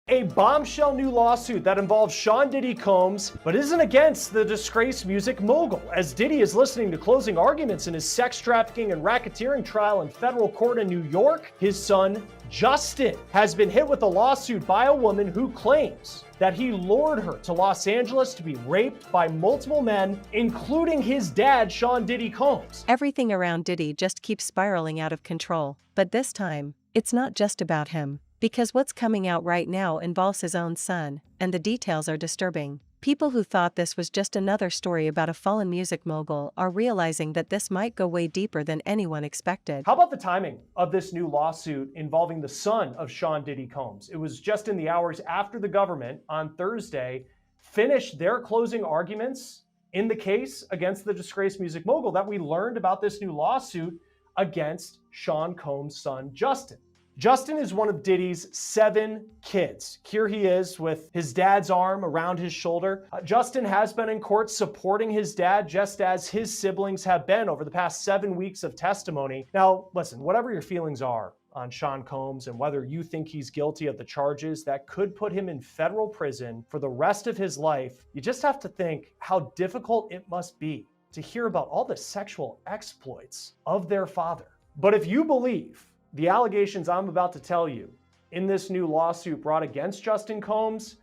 A bombshell new lawsuit that involves Sean Diddy Combs, but isn't against the disgraced music mogul. As Diddy is listening to closing arguments in his sex trafficking and racketeering trial in federal court in New York, his son, Justin, has been hit with a lawsuit by a woman who claims that he lured her to Los Angeles to be raped by multiple men, including his dad, Sean Diddy Combs. Everything around Diddy just keeps spiraling out of control, but this time, it's not just about him. Because what's coming out right now involves his own son, and the details are disturbing. People who thought this was just another story about a fallen music mogul are realizing that this might go way deeper than anyone expected. How about the timing of this new lawsuit involving the son of Sean Diddy Combs? It was just in the hours after the government on Thursday finished their closing arguments in the case against the disgraced music mogul that we learned about this new lawsuit against Sean Combs' son, Justin. Justin is one of Diddy's 7 kids. Here he is with his dad's arm around his shoulder. Justin has been in court supporting his dad just as his siblings have been over the past 7 weeks of testimony. Now, listen, whatever your feelings are on Sean Combs and whether you think he's guilty of the charges that could put him in federal prison for the rest of his life, you just have to think how difficult it must be to hear about all the sexual exploits of their father. But if you believe the allegations I'm about to tell you in this new lawsuit brought against Justin Combs,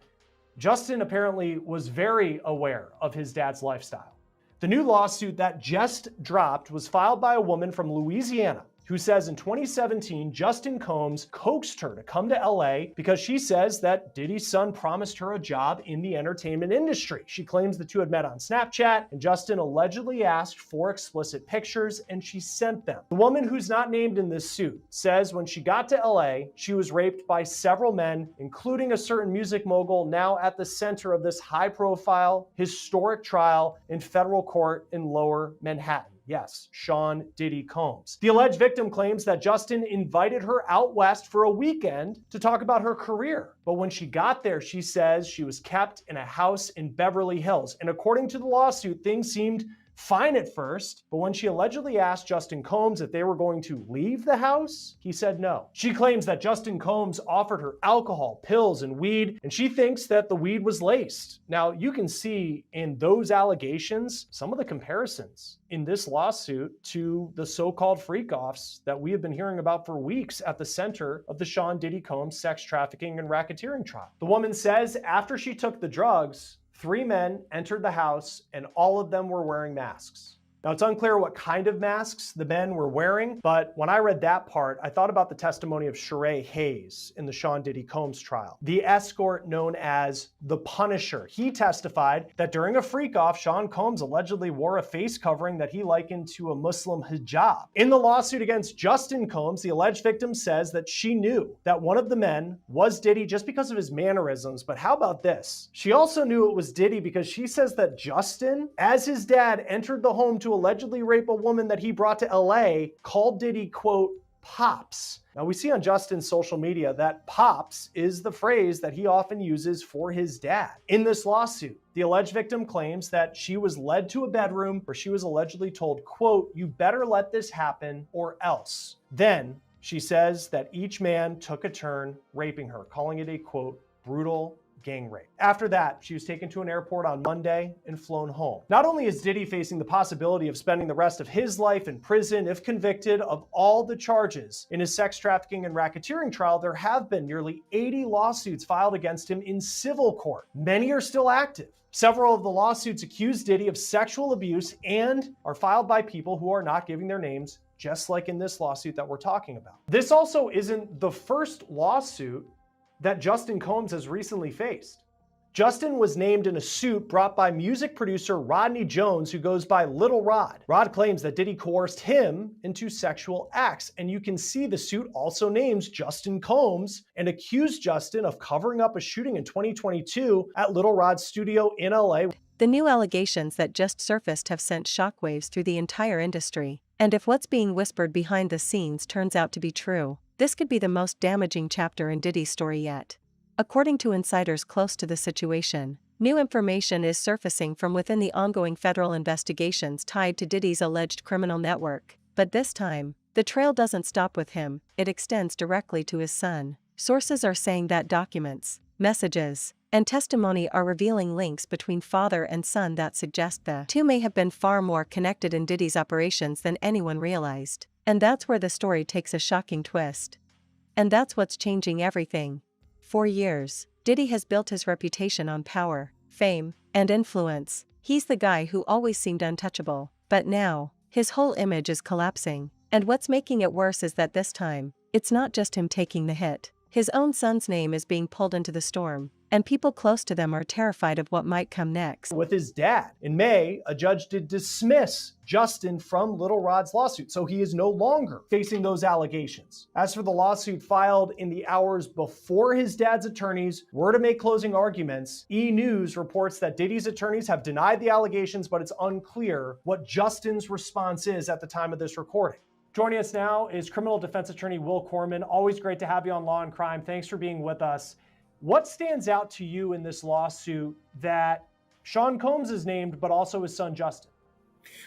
Justin apparently was very aware of his dad's lifestyle. The new lawsuit that just dropped was filed by a woman from Louisiana who says in 2017, Justin Combs coaxed her to come to LA because she says that Diddy's son promised her a job in the entertainment industry. She claims the two had met on Snapchat, and Justin allegedly asked for explicit pictures, and she sent them. The woman, who's not named in this suit, says when she got to LA, she was raped by several men, including a certain music mogul now at the center of this high-profile, historic trial in federal court in Lower Manhattan. Yes, Sean Diddy Combs. The alleged victim claims that Justin invited her out west for a weekend to talk about her career. But when she got there, she says she was kept in a house in Beverly Hills. And according to the lawsuit, things seemed fine at first, but when she allegedly asked Justin Combs if they were going to leave the house, he said no. She claims that Justin Combs offered her alcohol, pills, and weed, and she thinks that the weed was laced. Now, you can see in those allegations some of the comparisons in this lawsuit to the so-called freak-offs that we have been hearing about for weeks at the center of the Sean Diddy Combs sex trafficking and racketeering trial. The woman says after she took the drugs, 3 men entered the house and all of them were wearing masks. Now, it's unclear what kind of masks the men were wearing, but when I read that part, I thought about the testimony of Sheree Hayes in the Sean Diddy Combs trial, the escort known as the Punisher. He testified that during a freak-off, Sean Combs allegedly wore a face covering that he likened to a Muslim hijab. In the lawsuit against Justin Combs, the alleged victim says that she knew that one of the men was Diddy just because of his mannerisms, but how about this? She also knew it was Diddy because she says that Justin, as his dad entered the home to allegedly rape a woman that he brought to LA, called Diddy, quote, Pops. Now, we see on Justin's social media that Pops is the phrase that he often uses for his dad. In this lawsuit, the alleged victim claims that she was led to a bedroom where she was allegedly told, quote, you better let this happen or else. Then she says that each man took a turn raping her, calling it a, quote, brutal gang rape. After that, she was taken to an airport on Monday and flown home. Not only is Diddy facing the possibility of spending the rest of his life in prison if convicted of all the charges in his sex trafficking and racketeering trial, there have been nearly 80 lawsuits filed against him in civil court. Many are still active. Several of the lawsuits accuse Diddy of sexual abuse and are filed by people who are not giving their names, just like in this lawsuit that we're talking about. This also isn't the first lawsuit that Justin Combs has recently faced. Justin was named in a suit brought by music producer Rodney Jones, who goes by Little Rod. Rod claims that Diddy coerced him into sexual acts, and you can see the suit also names Justin Combs and accused Justin of covering up a shooting in 2022 at Little Rod's studio in LA. The new allegations that just surfaced have sent shockwaves through the entire industry, and if what's being whispered behind the scenes turns out to be true, this could be the most damaging chapter in Diddy's story yet. According to insiders close to the situation, new information is surfacing from within the ongoing federal investigations tied to Diddy's alleged criminal network. But this time, the trail doesn't stop with him, it extends directly to his son. Sources are saying that documents, messages, and testimony are revealing links between father and son that suggest the two may have been far more connected in Diddy's operations than anyone realized. And that's where the story takes a shocking twist. And that's what's changing everything. For years, Diddy has built his reputation on power, fame, and influence. He's the guy who always seemed untouchable. But now, his whole image is collapsing. And what's making it worse is that this time, it's not just him taking the hit. His own son's name is being pulled into the storm, and people close to them are terrified of what might come next. With his dad. In May, a judge did dismiss Justin from Little Rod's lawsuit, so he is no longer facing those allegations. As for the lawsuit filed in the hours before his dad's attorneys were to make closing arguments, E! News reports that Diddy's attorneys have denied the allegations, but it's unclear what Justin's response is at the time of this recording. Joining us now is criminal defense attorney Will Corman. Always great to have you on Law and Crime. Thanks for being with us. What stands out to you in this lawsuit that Sean Combs is named, but also his son Justin?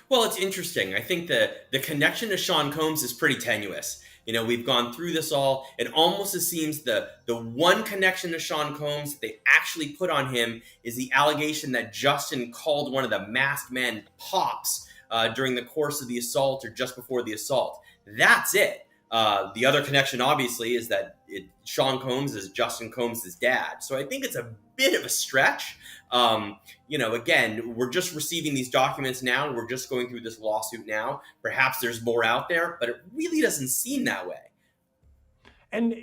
Well, it's interesting. I think the connection to Sean Combs is pretty tenuous. You know, we've gone through this all. It almost seems the one connection to Sean Combs that they actually put on him is the allegation that Justin called one of the masked men Pops during the course of the assault or just before the assault. That's it. The other connection, obviously, is that Sean Combs is Justin Combs' dad. So I think it's a bit of a stretch. Again, we're just receiving these documents now. We're just going through this lawsuit now. Perhaps there's more out there, but it really doesn't seem that way. And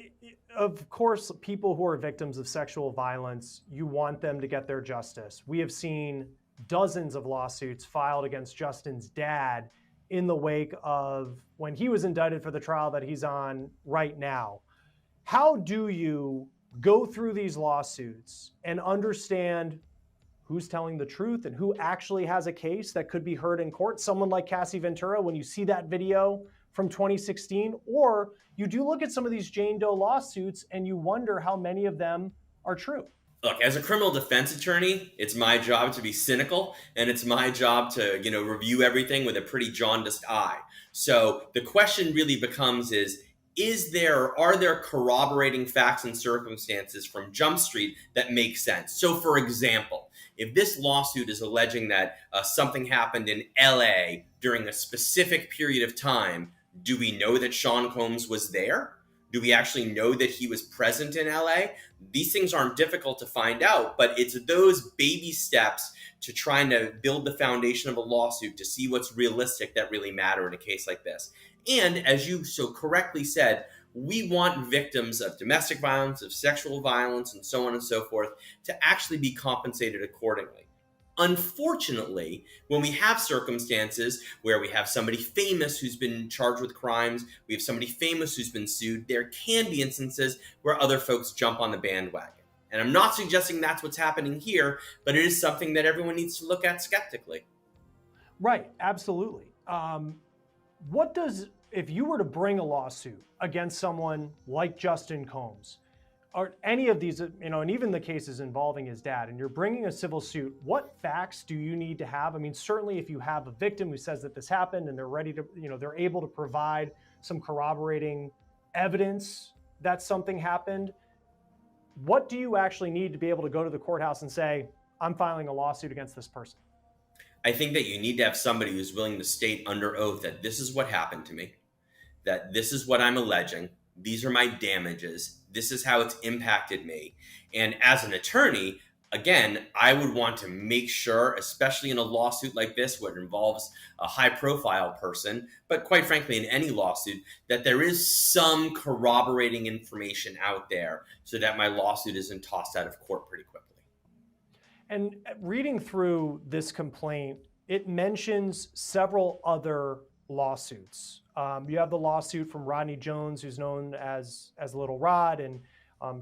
of course, people who are victims of sexual violence, you want them to get their justice. We have seen dozens of lawsuits filed against Justin's dad in the wake of when he was indicted for the trial that he's on right now. How do you go through these lawsuits and understand who's telling the truth and who actually has a case that could be heard in court? Someone like Cassie Ventura, when you see that video from 2016, or you do look at some of these Jane Doe lawsuits and you wonder how many of them are true. Look, as a criminal defense attorney, it's my job to be cynical, and it's my job to, review everything with a pretty jaundiced eye. So the question really becomes are there corroborating facts and circumstances from Jump Street that make sense? So for example, if this lawsuit is alleging that something happened in LA during a specific period of time, do we know that Sean Combs was there? Do we actually know that he was present in LA? These things aren't difficult to find out, but it's those baby steps to trying to build the foundation of a lawsuit to see what's realistic that really matter in a case like this. And as you so correctly said, we want victims of domestic violence, of sexual violence, and so on and so forth to actually be compensated accordingly. Unfortunately, when we have circumstances where we have somebody famous who's been charged with crimes, we have somebody famous who's been sued, there can be instances where other folks jump on the bandwagon. And I'm not suggesting that's what's happening here, but it is something that everyone needs to look at skeptically. Right, absolutely. If you were to bring a lawsuit against someone like Justin Combs, or any of these, and even the cases involving his dad, and you're bringing a civil suit, what facts do you need to have? I mean, certainly if you have a victim who says that this happened and they're ready to, they're able to provide some corroborating evidence that something happened, what do you actually need to be able to go to the courthouse and say, I'm filing a lawsuit against this person? I think that you need to have somebody who's willing to state under oath that this is what happened to me, that this is what I'm alleging, these are my damages, this is how it's impacted me. And as an attorney, again, I would want to make sure, especially in a lawsuit like this, where it involves a high-profile person, but quite frankly, in any lawsuit, that there is some corroborating information out there so that my lawsuit isn't tossed out of court pretty quickly. And reading through this complaint, it mentions several other lawsuits. You have the lawsuit from Rodney Jones, who's known as Little Rod, and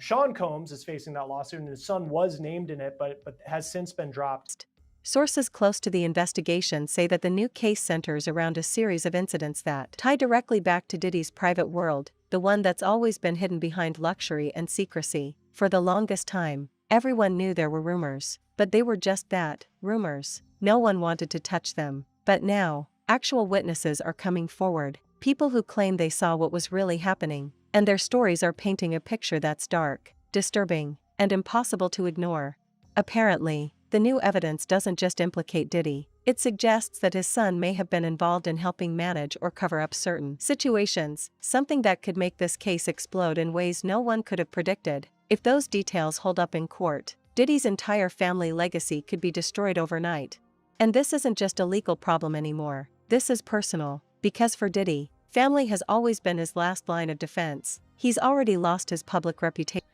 Sean Combs is facing that lawsuit, and his son was named in it, but has since been dropped. Sources close to the investigation say that the new case centers around a series of incidents that tie directly back to Diddy's private world, the one that's always been hidden behind luxury and secrecy. For the longest time, everyone knew there were rumors, but they were just that, rumors. No one wanted to touch them. But now, actual witnesses are coming forward, people who claim they saw what was really happening, and their stories are painting a picture that's dark, disturbing, and impossible to ignore. Apparently, the new evidence doesn't just implicate Diddy, it suggests that his son may have been involved in helping manage or cover up certain situations, something that could make this case explode in ways no one could have predicted. If those details hold up in court, Diddy's entire family legacy could be destroyed overnight. And this isn't just a legal problem anymore, this is personal, because for Diddy, family has always been his last line of defense. He's already lost his public reputation.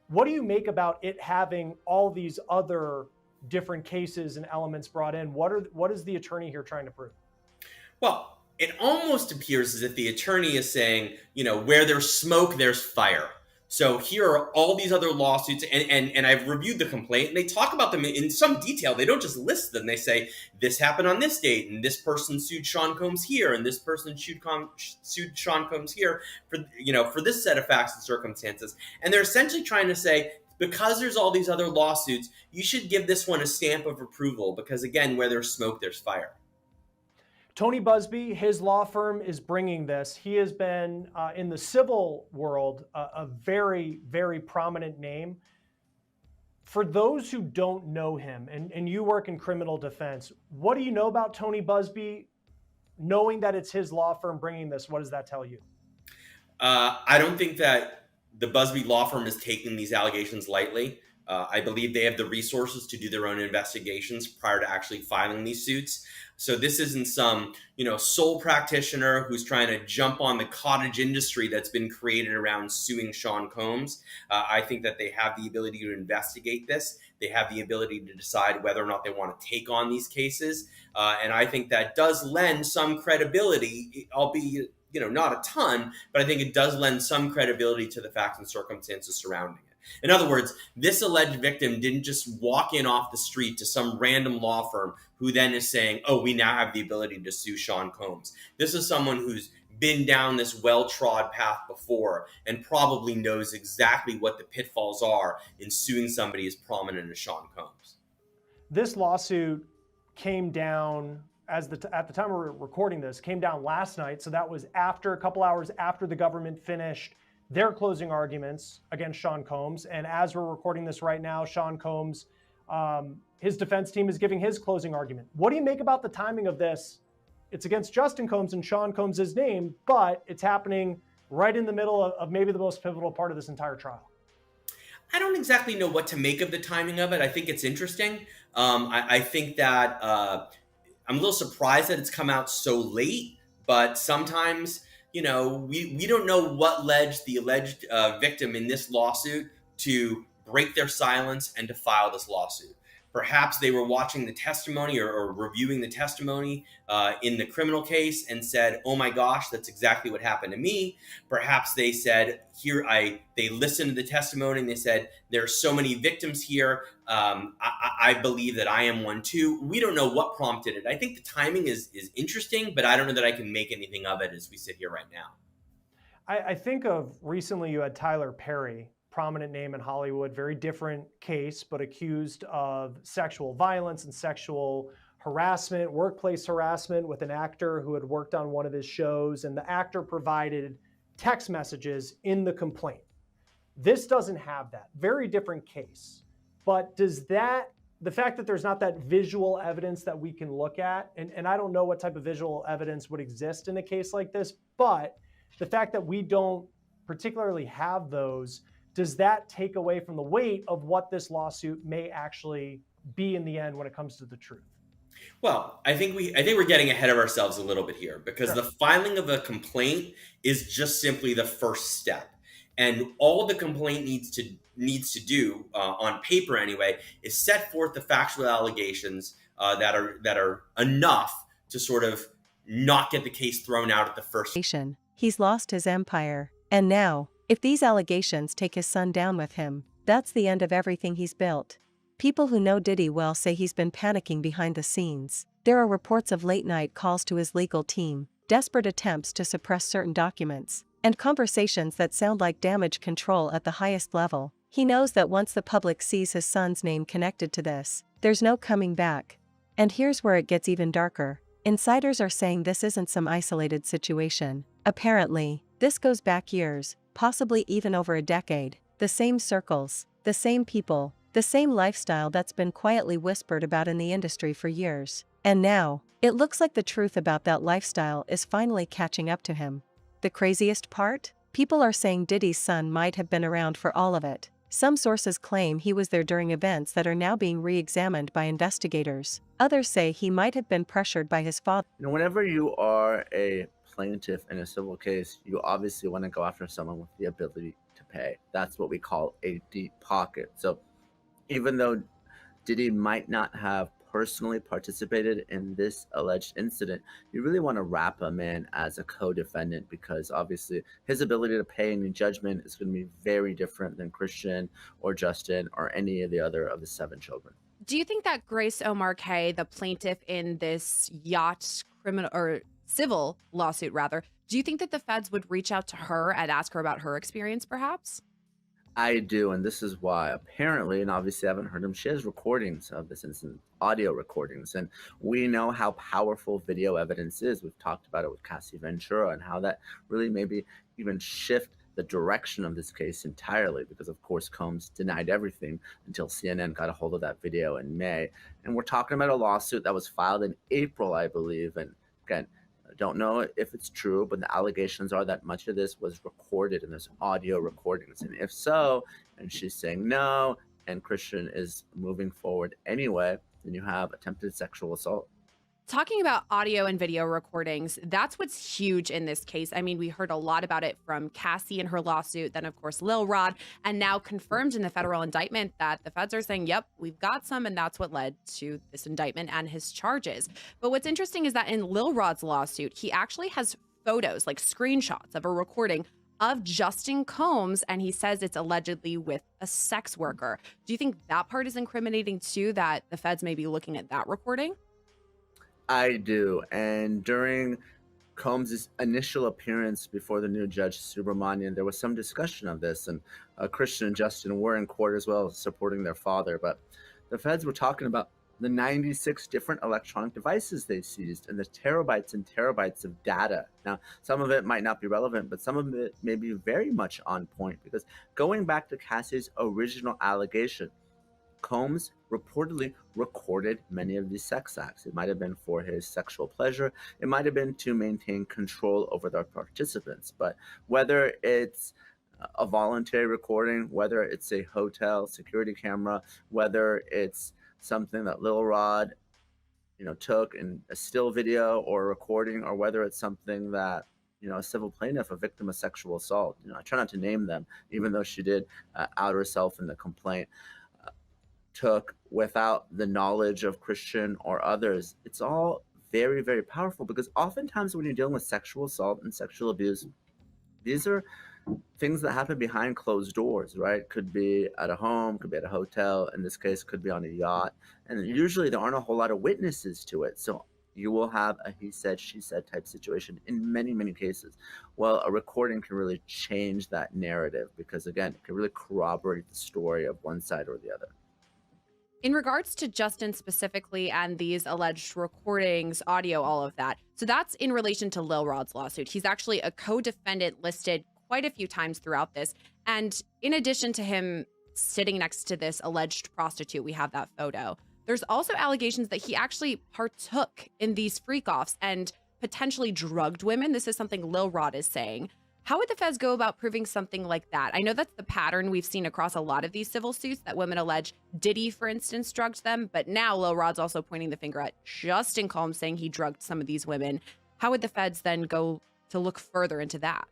What do you make about it having all these other different cases and elements brought in? What is the attorney here trying to prove? Well, it almost appears as if the attorney is saying, where there's smoke, there's fire. So here are all these other lawsuits, and I've reviewed the complaint, and they talk about them in some detail. They don't just list them. They say, this happened on this date, and this person sued Sean Combs here, and this person sued Sean Combs here for this set of facts and circumstances. And they're essentially trying to say, because there's all these other lawsuits, you should give this one a stamp of approval, because again, where there's smoke, there's fire. Tony Buzbee, his law firm is bringing this. He has been in the civil world a very, very prominent name. For those who don't know him, and you work in criminal defense, what do you know about Tony Buzbee? Knowing that it's his law firm bringing this, what does that tell you? I don't think that the Buzbee law firm is taking these allegations lightly. I believe they have the resources to do their own investigations prior to actually filing these suits. So this isn't some, sole practitioner who's trying to jump on the cottage industry that's been created around suing Sean Combs. I think that they have the ability to investigate this. They have the ability to decide whether or not they want to take on these cases. And I think that does lend some credibility, albeit, not a ton, but I think it does lend some credibility to the facts and circumstances surrounding it. In other words, this alleged victim didn't just walk in off the street to some random law firm who then is saying, oh, we now have the ability to sue Sean Combs. This is someone who's been down this well-trod path before and probably knows exactly what the pitfalls are in suing somebody as prominent as Sean Combs. This lawsuit came down at the time we're recording this, came down last night. So that was a couple hours after the government finished their closing arguments against Sean Combs. And as we're recording this right now, Sean Combs, his defense team is giving his closing argument. What do you make about the timing of this? It's against Justin Combs and Sean Combs' name, but it's happening right in the middle of maybe the most pivotal part of this entire trial. I don't exactly know what to make of the timing of it. I think it's interesting. I think that I'm a little surprised that it's come out so late, but sometimes we don't know what led the alleged victim in this lawsuit to break their silence and to file this lawsuit. Perhaps they were watching the testimony or reviewing the testimony in the criminal case and said, oh my gosh, that's exactly what happened to me. Perhaps they said, they listened to the testimony and they said, there are so many victims here. I believe that I am one too. We don't know what prompted it. I think the timing is interesting, but I don't know that I can make anything of it as we sit here right now. I think of recently you had Tyler Perry, prominent name in Hollywood, very different case, but accused of sexual violence and sexual harassment, workplace harassment with an actor who had worked on one of his shows, and the actor provided text messages in the complaint. This doesn't have that. Very different case. But the fact that there's not that visual evidence that we can look at, and I don't know what type of visual evidence would exist in a case like this, but the fact that we don't particularly have those, does that take away from the weight of what this lawsuit may actually be in the end when it comes to the truth? Well, I think we're getting ahead of ourselves a little bit here because Sure. The filing of a complaint is just simply the first step. And all the complaint needs to do, on paper anyway, is set forth the factual allegations that are enough to sort of not get the case thrown out at the first. He's lost his empire, and now, if these allegations take his son down with him, that's the end of everything he's built. People who know Diddy well say he's been panicking behind the scenes. There are reports of late-night calls to his legal team, desperate attempts to suppress certain documents, and conversations that sound like damage control at the highest level. He knows that once the public sees his son's name connected to this, there's no coming back. And here's where it gets even darker. Insiders are saying this isn't some isolated situation. Apparently, this goes back years, possibly even over a decade. The same circles, the same people, the same lifestyle that's been quietly whispered about in the industry for years. And now, it looks like the truth about that lifestyle is finally catching up to him. The craziest part? People are saying Diddy's son might have been around for all of it. Some sources claim he was there during events that are now being re-examined by investigators. Others say he might have been pressured by his father. Whenever you are a plaintiff in a civil case, you obviously want to go after someone with the ability to pay. That's what we call a deep pocket. So even though Diddy might not have personally participated in this alleged incident, you really want to wrap him in as a co-defendant, because obviously his ability to pay any judgment is going to be very different than Christian or Justin or any of the other of the 7 children. Do you think that Grace O'Marquez, the plaintiff in this yacht criminal or civil lawsuit rather, do you think that the feds would reach out to her and ask her about her experience perhaps? I do, and this is why. Apparently, and obviously I haven't heard him, she has recordings of this incident, audio recordings, and we know how powerful video evidence is. We've talked about it with Cassie Ventura and how that really maybe even shift the direction of this case entirely, because of course Combs denied everything until CNN got a hold of that video in May. And we're talking about a lawsuit that was filed in April, I believe, and again, I don't know if it's true, but the allegations are that much of this was recorded and there's audio recordings. And if so, and she's saying no, and Christian is moving forward anyway, then you have attempted sexual assault. Talking about audio and video recordings, that's what's huge in this case. I mean, we heard a lot about it from Cassie in her lawsuit, then of course Lil Rod, and now confirmed in the federal indictment that the feds are saying, yep, we've got some, and that's what led to this indictment and his charges. But what's interesting is that in Lil Rod's lawsuit, he actually has photos, like screenshots of a recording of Justin Combs, and he says it's allegedly with a sex worker. Do you think that part is incriminating too, that the feds may be looking at that recording? I do. And during Combs' initial appearance before the new judge, Subramanian, there was some discussion of this, and Christian and Justin were in court as well, supporting their father. But the feds were talking about the 96 different electronic devices they seized and the terabytes and terabytes of data. Now, some of it might not be relevant, but some of it may be very much on point, because going back to Cassie's original allegation, Combs reportedly recorded many of these sex acts. It might have been for his sexual pleasure. It might have been to maintain control over the participants. But whether it's a voluntary recording, whether it's a hotel security camera, whether it's something that Lil Rod, took in a still video or a recording, or whether it's something that a civil plaintiff, a victim of sexual assault, I try not to name them, even though she did out herself in the complaint, took without the knowledge of Christian or others. It's all very, very powerful, because oftentimes when you're dealing with sexual assault and sexual abuse, these are things that happen behind closed doors, right? Could be at a home, could be at a hotel. In this case, could be on a yacht. And usually there aren't a whole lot of witnesses to it. So you will have a he said, she said type situation in many, many cases. Well, a recording can really change that narrative, because again, it can really corroborate the story of one side or the other. In regards to Justin specifically and these alleged recordings, audio, all of that, so that's in relation to Lil Rod's lawsuit. He's actually a co-defendant listed quite a few times throughout this. And in addition to him sitting next to this alleged prostitute, we have that photo. There's also allegations that he actually partook in these freak-offs and potentially drugged women. This is something Lil Rod is saying. How would the feds go about proving something like that? I know that's the pattern we've seen across a lot of these civil suits, that women allege Diddy, for instance, drugged them. But now Lil Rod's also pointing the finger at Justin Combs, saying he drugged some of these women. How would the feds then go to look further into that?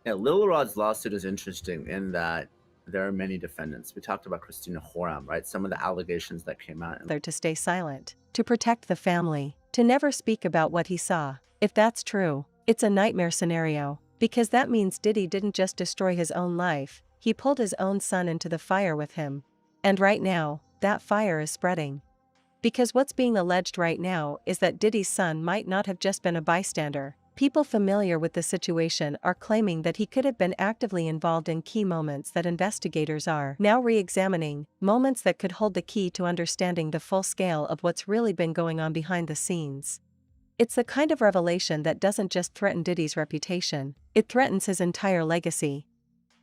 Yeah, Lil Rod's lawsuit is interesting in that there are many defendants. We talked about Christina Horam, right? Some of the allegations that came out. There to stay silent, to protect the family, to never speak about what he saw. If that's true, it's a nightmare scenario. Because that means Diddy didn't just destroy his own life, he pulled his own son into the fire with him. And right now, that fire is spreading. Because what's being alleged right now is that Diddy's son might not have just been a bystander. People familiar with the situation are claiming that he could have been actively involved in key moments that investigators are now re-examining, moments that could hold the key to understanding the full scale of what's really been going on behind the scenes. It's the kind of revelation that doesn't just threaten Diddy's reputation, it threatens his entire legacy.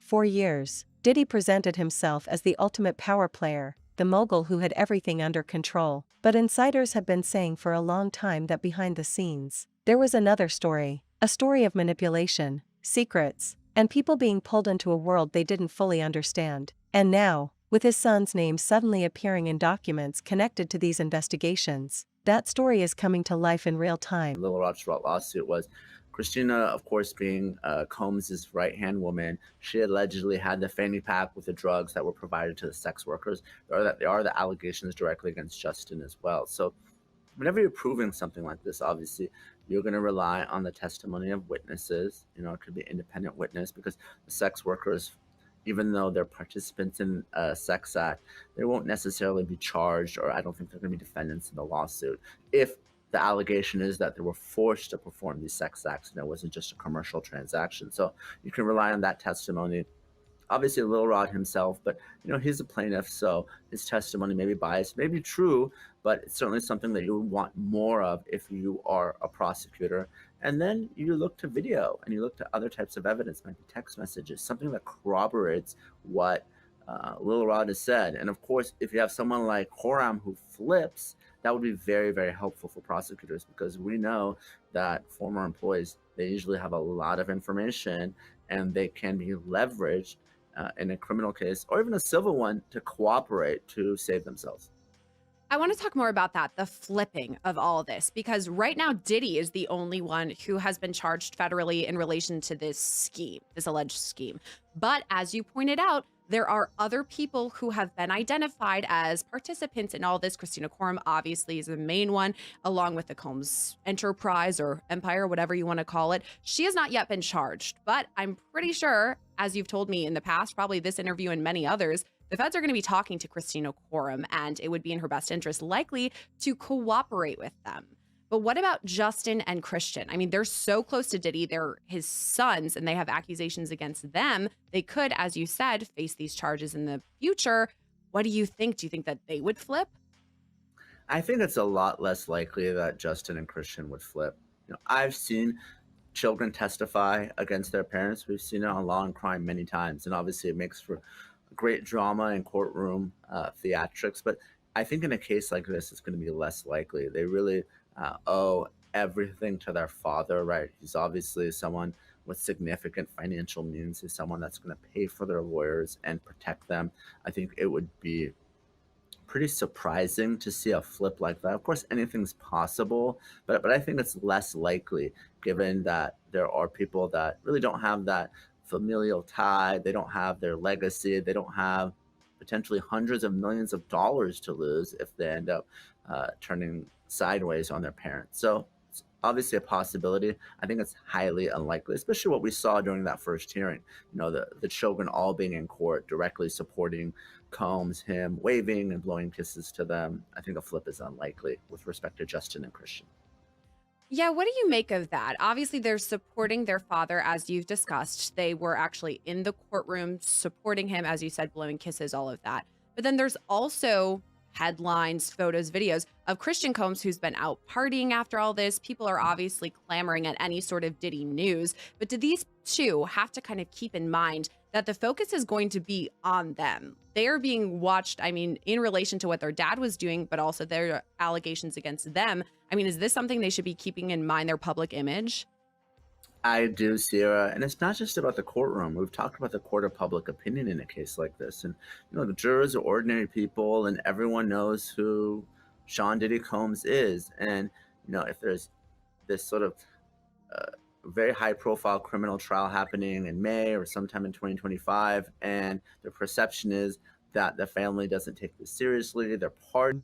For years, Diddy presented himself as the ultimate power player, the mogul who had everything under control. But insiders have been saying for a long time that behind the scenes, there was another story, a story of manipulation, secrets, and people being pulled into a world they didn't fully understand. And now, with his son's name suddenly appearing in documents connected to these investigations, that story is coming to life in real time. Little Rod's lawsuit was Christina, of course, being Combs' right-hand woman. She allegedly had the fanny pack with the drugs that were provided to the sex workers. There are the allegations directly against Justin as well. So whenever you're proving something like this, obviously, you're going to rely on the testimony of witnesses. It could be independent witness, because the sex workers, even though they're participants in a sex act, they won't necessarily be charged, or I don't think they're going to be defendants in the lawsuit if the allegation is that they were forced to perform these sex acts and it wasn't just a commercial transaction. So you can rely on that testimony. Obviously, Lil Rod himself, but he's a plaintiff, so his testimony may be biased, may be true, but it's certainly something that you would want more of if you are a prosecutor. And then you look to video and you look to other types of evidence, maybe text messages, something that corroborates what Lil Rod has said. And of course, if you have someone like Horam who flips, that would be very, very helpful for prosecutors, because we know that former employees, they usually have a lot of information and they can be leveraged in a criminal case or even a civil one to cooperate to save themselves. I want to talk more about that, the flipping of all this, because right now Diddy is the only one who has been charged federally in relation to this scheme, this alleged scheme. But as you pointed out, there are other people who have been identified as participants in all this. Christina Coram obviously is the main one, along with the Combs enterprise or empire, whatever you want to call it. She has not yet been charged, but I'm pretty sure, as you've told me in the past, probably this interview and many others, the feds are going to be talking to Christina Coram, and it would be in her best interest likely to cooperate with them. But what about Justin and Christian? I mean, they're so close to Diddy. They're his sons, and they have accusations against them. They could, as you said, face these charges in the future. What do you think? Do you think that they would flip? I think it's a lot less likely that Justin and Christian would flip. I've seen children testify against their parents. We've seen it on Law and Crime many times, and obviously it makes for great drama and courtroom theatrics. But I think in a case like this, it's going to be less likely. They really owe everything to their father, right? He's obviously someone with significant financial means. He's someone that's going to pay for their lawyers and protect them. I think it would be pretty surprising to see a flip like that. Of course, anything's possible, but I think it's less likely, given that there are people that really don't have that familial tie. They don't have their legacy. They don't have potentially hundreds of millions of dollars to lose if they end up turning sideways on their parents. So it's obviously a possibility. I think it's highly unlikely, especially what we saw during that first hearing. The children all being in court, directly supporting Combs, him waving and blowing kisses to them. I think a flip is unlikely with respect to Justin and Christian. Yeah, what do you make of that? Obviously, they're supporting their father, as you've discussed. They were actually in the courtroom supporting him, as you said, blowing kisses, all of that. But then there's also headlines, photos, videos of Christian Combs, who's been out partying after all this. People are obviously clamoring at any sort of Diddy news. But do these two have to kind of keep in mind that the focus is going to be on them? They are being watched, I mean, in relation to what their dad was doing, but also their allegations against them. I mean, is this something they should be keeping in mind, their public image? I do, Sierra, and it's not just about the courtroom. We've talked about the court of public opinion in a case like this, and the jurors are ordinary people, and everyone knows who Sean Diddy Combs is. And if there's this sort of very high-profile criminal trial happening in May or sometime in 2025, and the perception is that the family doesn't take this seriously, they're pardoned.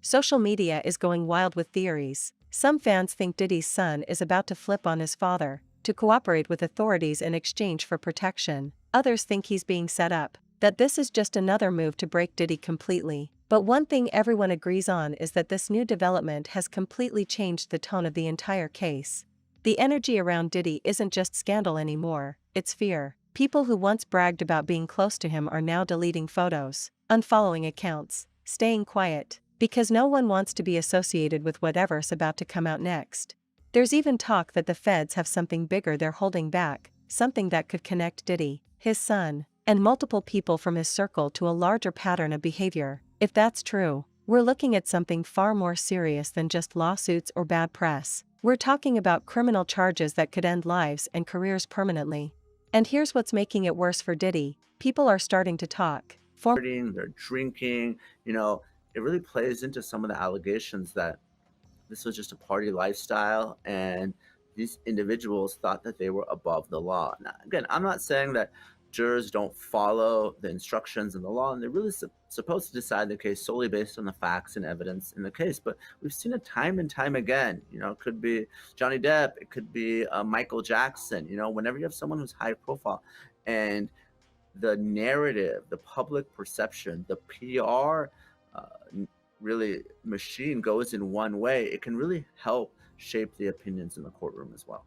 Social media is going wild with theories. Some fans think Diddy's son is about to flip on his father to cooperate with authorities in exchange for protection. Others think he's being set up, that this is just another move to break Diddy completely. But one thing everyone agrees on is that this new development has completely changed the tone of the entire case. The energy around Diddy isn't just scandal anymore, it's fear. People who once bragged about being close to him are now deleting photos, unfollowing accounts, staying quiet, because no one wants to be associated with whatever's about to come out next. There's even talk that the feds have something bigger they're holding back, something that could connect Diddy, his son, and multiple people from his circle to a larger pattern of behavior. If that's true, we're looking at something far more serious than just lawsuits or bad press. We're talking about criminal charges that could end lives and careers permanently. And here's what's making it worse for Diddy. People are starting to talk. They're drinking, it really plays into some of the allegations that this was just a party lifestyle and these individuals thought that they were above the law. Now, again, I'm not saying that jurors don't follow the instructions in the law, and they're really supposed to decide the case solely based on the facts and evidence in the case. But we've seen it time and time again. It could be Johnny Depp, it could be Michael Jackson. Whenever you have someone who's high profile and the narrative, the public perception, the PR really machine goes in one way, it can really help shape the opinions in the courtroom as well.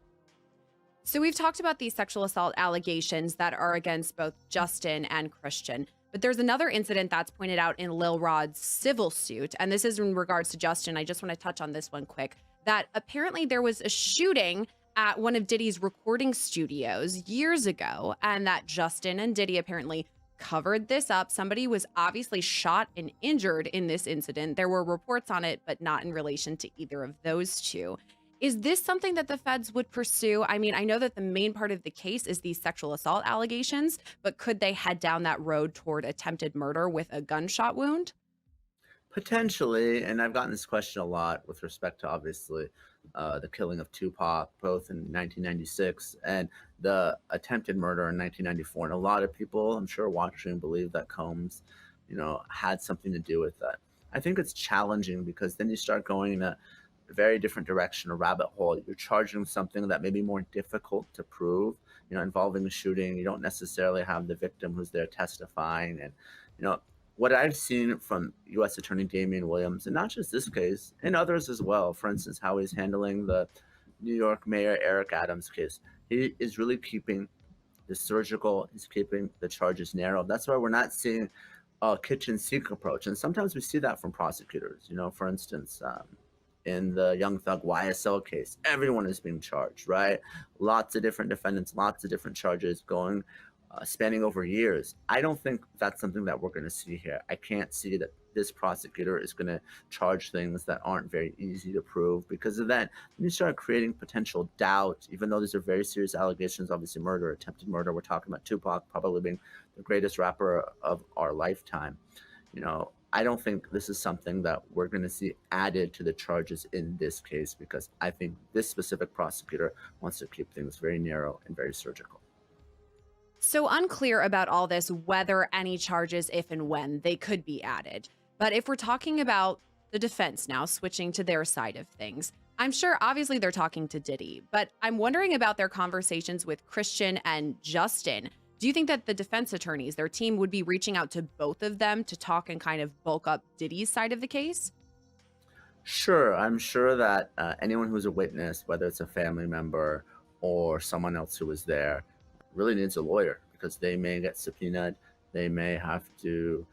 So we've talked about these sexual assault allegations that are against both Justin and Christian, but there's another incident that's pointed out in Lil Rod's civil suit, and this is in regards to Justin. I just want to touch on this one quick, that apparently there was a shooting at one of Diddy's recording studios years ago, and that Justin and Diddy apparently covered this up. Somebody was obviously shot and injured in this incident. There were reports on it, but not in relation to either of those two. Is this something that the feds would pursue? I mean, I know that the main part of the case is these sexual assault allegations, but could they head down that road toward attempted murder with a gunshot wound? Potentially, and I've gotten this question a lot with respect to obviously the killing of Tupac, both in 1996 and the attempted murder in 1994. And a lot of people, I'm sure, watching believe that Combs, had something to do with that. I think it's challenging because then you start going in a very different direction, a rabbit hole. You're charging something that may be more difficult to prove, involving a shooting. You don't necessarily have the victim who's there testifying. And, what I've seen from U.S. Attorney Damian Williams, and not just this case, and others as well, for instance, how he's handling the New York Mayor Eric Adams case, he is really keeping the surgical, he's keeping the charges narrow. That's why we're not seeing a kitchen sink approach. And sometimes we see that from prosecutors, for instance, in the Young Thug YSL case, everyone is being charged, right? Lots of different defendants, lots of different charges going, spanning over years. I don't think that's something that we're going to see here. I can't see that this prosecutor is going to charge things that aren't very easy to prove. Because of that, you start creating potential doubt, even though these are very serious allegations, obviously murder, attempted murder. We're talking about Tupac probably being the greatest rapper of our lifetime. I don't think this is something that we're going to see added to the charges in this case, because I think this specific prosecutor wants to keep things very narrow and very surgical. So unclear about all this, whether any charges, if and when, they could be added. But if we're talking about the defense now, switching to their side of things, I'm sure obviously they're talking to Diddy, but I'm wondering about their conversations with Christian and Justin. Do you think that the defense attorneys, their team, would be reaching out to both of them to talk and kind of bulk up Diddy's side of the case? Sure. I'm sure that anyone who's a witness, whether it's a family member or someone else who was there, really needs a lawyer, because they may get subpoenaed. They may have to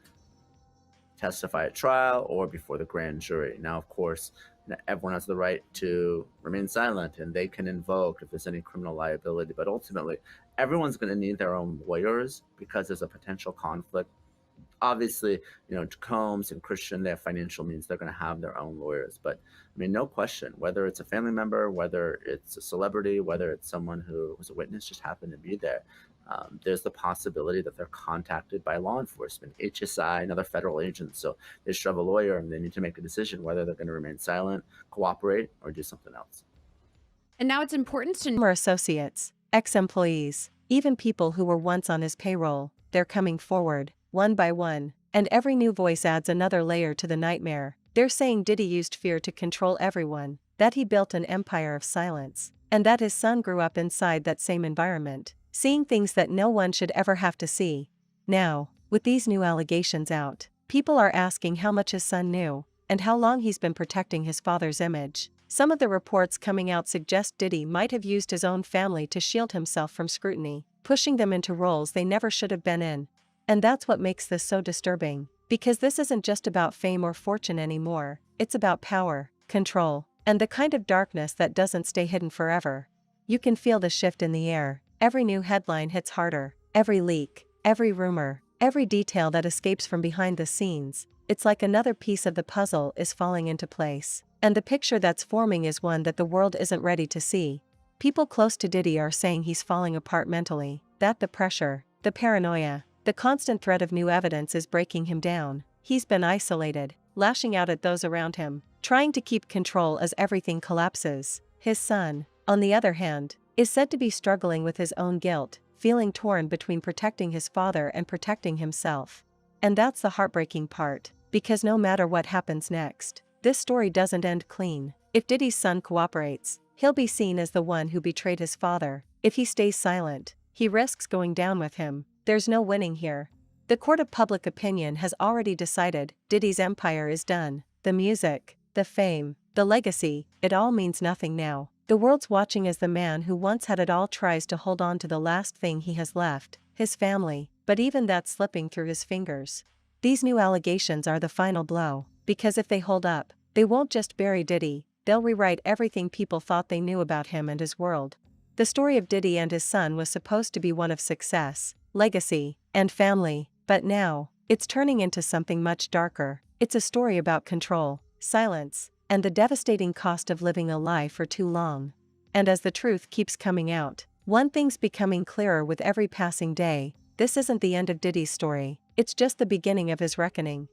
testify at trial or before the grand jury. Now, of course, everyone has the right to remain silent, and they can invoke if there's any criminal liability. But ultimately, everyone's going to need their own lawyers because there's a potential conflict. Obviously, Combs and Christian, they have financial means. They're going to have their own lawyers. But no question, whether it's a family member, whether it's a celebrity, whether it's someone who was a witness, just happened to be there, there's the possibility that they're contacted by law enforcement, HSI, and other federal agents. So they should have a lawyer, and they need to make a decision whether they're going to remain silent, cooperate, or do something else. And now it's important to Former associates, ex-employees, even people who were once on his payroll, they're coming forward, one by one, and every new voice adds another layer to the nightmare. They're saying Diddy used fear to control everyone, that he built an empire of silence, and that his son grew up inside that same environment, seeing things that no one should ever have to see. Now, with these new allegations out, people are asking how much his son knew, and how long he's been protecting his father's image. Some of the reports coming out suggest Diddy might have used his own family to shield himself from scrutiny, pushing them into roles they never should have been in. And that's what makes this so disturbing, because this isn't just about fame or fortune anymore, it's about power, control, and the kind of darkness that doesn't stay hidden forever. You can feel the shift in the air. Every new headline hits harder, every leak, Every rumor, every detail that escapes from behind the scenes, it's like another piece of the puzzle is falling into place. And the picture that's forming is one that the world isn't ready to see. People close to Diddy are saying he's falling apart mentally, that the pressure, the paranoia, the constant threat of new evidence is breaking him down. He's been isolated, lashing out at those around him, trying to keep control as everything collapses. His son, on the other hand, is said to be struggling with his own guilt, feeling torn between protecting his father and protecting himself. And that's the heartbreaking part, because no matter what happens next, this story doesn't end clean. If Diddy's son cooperates, he'll be seen as the one who betrayed his father. If he stays silent, he risks going down with him. There's no winning here. The court of public opinion has already decided Diddy's empire is done. The music, the fame, the legacy, it all means nothing now. The world's watching as the man who once had it all tries to hold on to the last thing he has left, his family, but even that's slipping through his fingers. These new allegations are the final blow, because if they hold up, they won't just bury Diddy, they'll rewrite everything people thought they knew about him and his world. The story of Diddy and his son was supposed to be one of success, legacy, and family, but now, it's turning into something much darker. It's a story about control, silence, and the devastating cost of living a lie for too long. And as the truth keeps coming out, one thing's becoming clearer with every passing day: this isn't the end of Diddy's story, it's just the beginning of his reckoning.